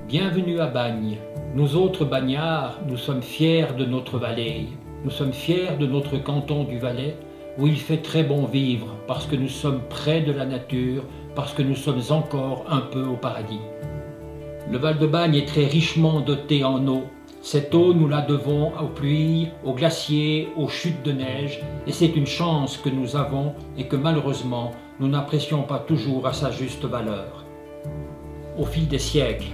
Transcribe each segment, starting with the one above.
Bienvenue à Bagne. Nous autres bagnards, nous sommes fiers de notre vallée. Nous sommes fiers de notre canton du Valais, où il fait très bon vivre, parce que nous sommes près de la nature, parce que nous sommes encore un peu au paradis. Le Val de Bagne est très richement doté en eau. Cette eau, nous la devons aux pluies, aux glaciers, aux chutes de neige, et c'est une chance que nous avons et que malheureusement, nous n'apprécions pas toujours à sa juste valeur. Au fil des siècles,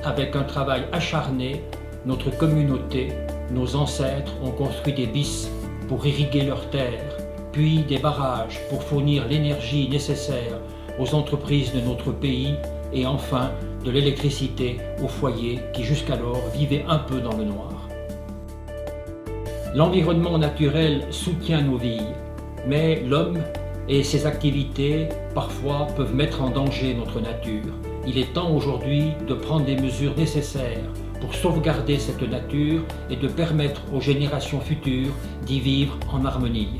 avec un travail acharné, notre communauté, nos ancêtres ont construit des bis pour irriguer leurs terres, puis des barrages pour fournir l'énergie nécessaire aux entreprises de notre pays et enfin de l'électricité aux foyers qui jusqu'alors vivaient un peu dans le noir. L'environnement naturel soutient nos vies, mais l'homme et ses activités parfois peuvent mettre en danger notre nature. Il est temps aujourd'hui de prendre des mesures nécessaires pour sauvegarder cette nature et de permettre aux générations futures d'y vivre en harmonie.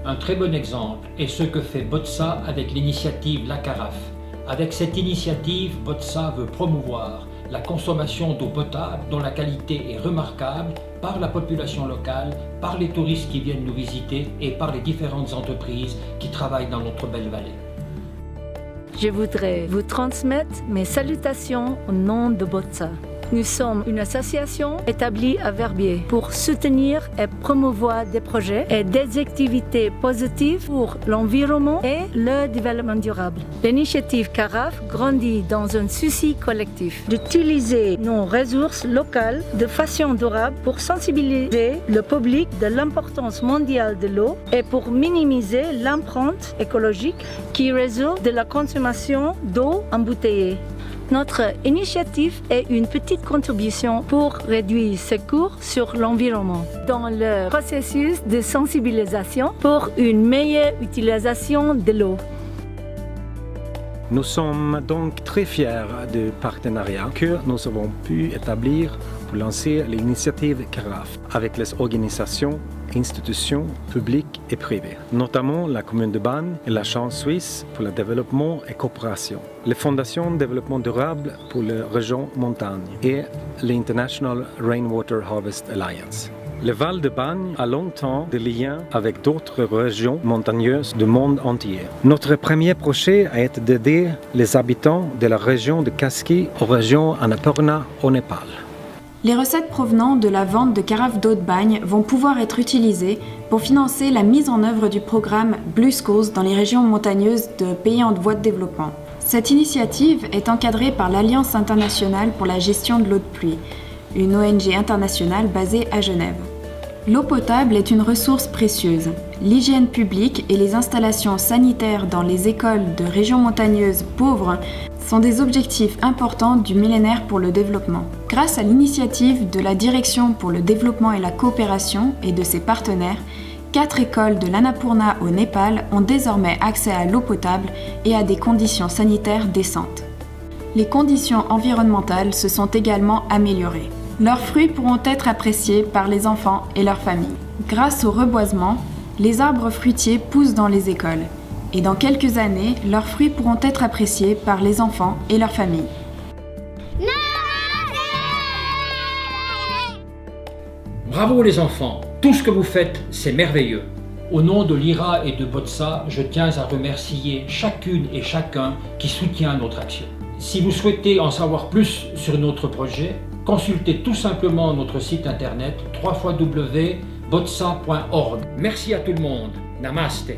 Un très bon exemple est ce que fait Botsa avec l'initiative La Carafe. Avec cette initiative, Botsa veut promouvoir la consommation d'eau potable dont la qualité est remarquable par la population locale, par les touristes qui viennent nous visiter et par les différentes entreprises qui travaillent dans notre belle vallée. Je voudrais vous transmettre mes salutations au nom de Botsa. Nous sommes une association établie à Verbier pour soutenir et promouvoir des projets et des activités positives pour l'environnement et le développement durable. L'initiative Carafe grandit dans un souci collectif d'utiliser nos ressources locales de façon durable pour sensibiliser le public de l'importance mondiale de l'eau et pour minimiser l'empreinte écologique qui résulte de la consommation d'eau embouteillée. Notre initiative est une petite contribution pour réduire ses coûts sur l'environnement dans le processus de sensibilisation pour une meilleure utilisation de l'eau. Nous sommes donc très fiers du partenariat que nous avons pu établir pour lancer l'initiative Carafe avec les organisations, institutions publiques et privées, notamment la commune de Bagne et la Chambre suisse pour le développement et coopération, les fondations de développement durable pour la région montagne et l'International Rainwater Harvest Alliance. Le Val de Bagne a longtemps des liens avec d'autres régions montagneuses du monde entier. Notre premier projet a été d'aider les habitants de la région de Kaski aux régions Annapurna au Népal. Les recettes provenant de la vente de carafes d'eau de bagne vont pouvoir être utilisées pour financer la mise en œuvre du programme Blue Schools dans les régions montagneuses de pays en voie de développement. Cette initiative est encadrée par l'Alliance internationale pour la gestion de l'eau de pluie, une ONG internationale basée à Genève. L'eau potable est une ressource précieuse. L'hygiène publique et les installations sanitaires dans les écoles de régions montagneuses pauvres sont des objectifs importants du millénaire pour le développement. Grâce à l'initiative de la Direction pour le développement et la coopération et de ses partenaires, 4 écoles de l'Annapurna au Népal ont désormais accès à l'eau potable et à des conditions sanitaires décentes. Les conditions environnementales se sont également améliorées. Leurs fruits pourront être appréciés par les enfants et leurs familles. Grâce au reboisement, les arbres fruitiers poussent dans les écoles. Et dans quelques années, leurs fruits pourront être appréciés par les enfants et leurs familles. Bravo les enfants, tout ce que vous faites, c'est merveilleux. Au nom de l'IRA et de Botsa, je tiens à remercier chacune et chacun qui soutient notre action. Si vous souhaitez en savoir plus sur notre projet, consultez tout simplement notre site internet www.botsa.org. Merci à tout le monde. Namaste.